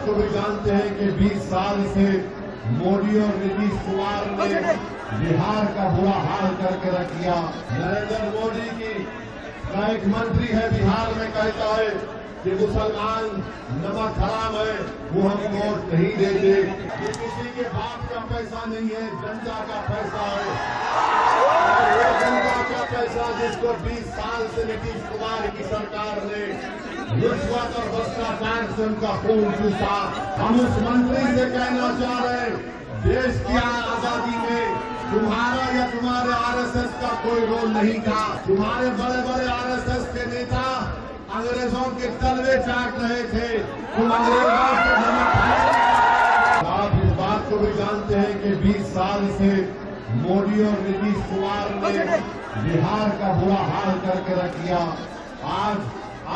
को भी जानते हैं कि 20 साल से मोदी और नीतीश कुमार ने बिहार का बुरा हाल करके रख दिया। नरेंद्र मोदी की का एक मंत्री है बिहार में, कहता है कि मुसलमान नमक हराम है, वो हम वोट नहीं देते। ये किसी के बाप का पैसा नहीं है, जनता का पैसा है। और वो जनता का पैसा जिसको 20 साल से नीतीश कुमार की सरकार ने रिश्वत और भ्रष्टाचार से उनका खून चूसा। हम उस मंत्री से कहना चाह रहे हैं, देश की आजादी में तुम्हारा या तुम्हारे आरएसएस का कोई रोल नहीं था। तुम्हारे बड़े बड़े आरएसएस के नेता अंग्रेजों के तलवे चाट रहे थे, तुम अंग्रेजों से नमक खाए। आप इस बात को भी जानते हैं कि 20 साल से मोदी और नीतीश कुमार ने बिहार का बुरा हाल करके रख दिया। आज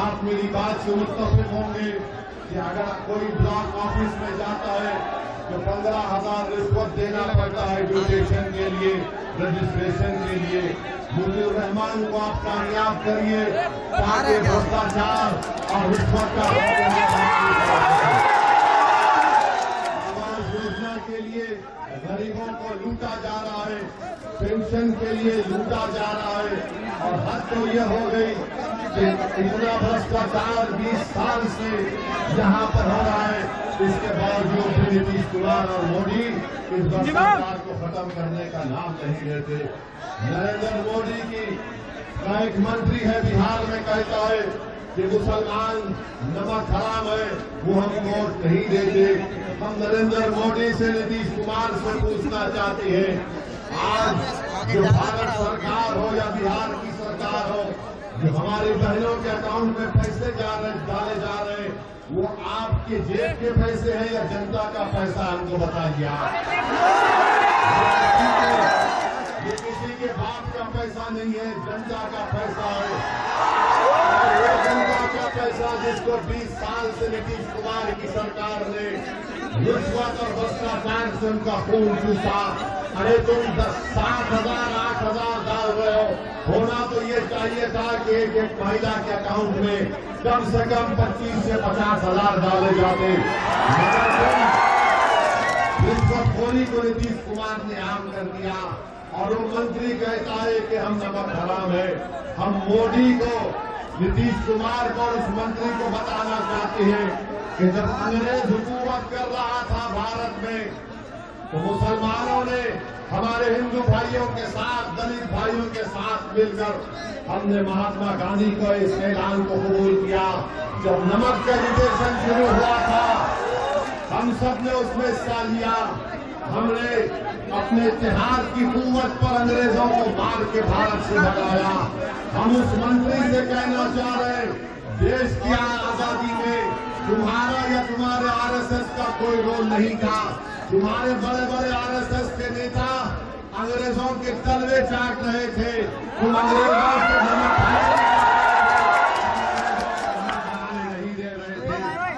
आप मेरी बात से मुत्तफिक होंगे कि अगर कोई ब्लॉक ऑफिस में जाता है तो 15,000 रिश्वत देना पड़ता है एजुकेशन के लिए, रजिस्ट्रेशन के लिए। मुजीबुर रहमान को आप कामयाब करिए ताकि भ्रष्टाचार और रिश्वत का आवास योजना के लिए गरीबों को लूटा जा रहा है, पेंशन के लिए लूटा जा रहा है। और हद तो यह हो गई कि इतना भ्रष्टाचार 20 साल से यहाँ पर हो रहा है, इसके बावजूद भी नीतीश कुमार और मोदी इस भ्रष्टाचार को खत्म करने का नाम नहीं लेते। नरेंद्र मोदी की का एक मंत्री है बिहार में, कहता है कि मुसलमान नमक हराम है, वो हम वोट नहीं देते। हम नरेंद्र मोदी से नीतीश कुमार से पूछना चाहते हैं, आज जो भारत सरकार हो या बिहार की सरकार हो, जो हमारी बहनों के अकाउंट में पैसे डाले जा रहे हैं, वो आपके जेब के पैसे हैं या जनता का पैसा, हमको बताइए आप। ये किसी के बाप का पैसा नहीं है, जनता का पैसा है। और वो जनता का पैसा जिसको 20 साल से नीतीश कुमार की सरकार ने रिश्वत और भ्रष्टाचार से उनका खून चूसा। अरे तुम 7,000 8,000 डाल रहे हो, होना तो ये चाहिए था कि एक महिला के अकाउंट में कम से कम 25 से 50,000 डाले जाते। रिश्वतखोरी को नीतीश कुमार ने आम कर दिया और वो मंत्री कहता है कि हम नमक हराम है। हम मोदी को, नीतीश कुमार को और उस मंत्री को बताना चाहते हैं कि जब अंग्रेज हुकूमत कर रहा था भारत में, तो मुसलमानों ने हमारे हिंदू भाइयों के साथ, दलित भाइयों के साथ मिलकर हमने महात्मा गांधी को इस ऐलान को कबूल किया। जब नमक का एजुकेशन शुरू हुआ था, हम सब ने उसमें हिस्सा लिया। हमने अपने इतिहास की कुव्वत पर अंग्रेजों को मार के भारत से भगाया। हम उस मंत्री से कहना चाह रहे हैं, देश की आजादी में तुम्हारा या तुम्हारे आरएसएस का कोई रोल नहीं था। तुम्हारे बड़े बड़े आरएसएस के नेता अंग्रेजों के तलवे चाट रहे थे, तुम अंग्रेजों से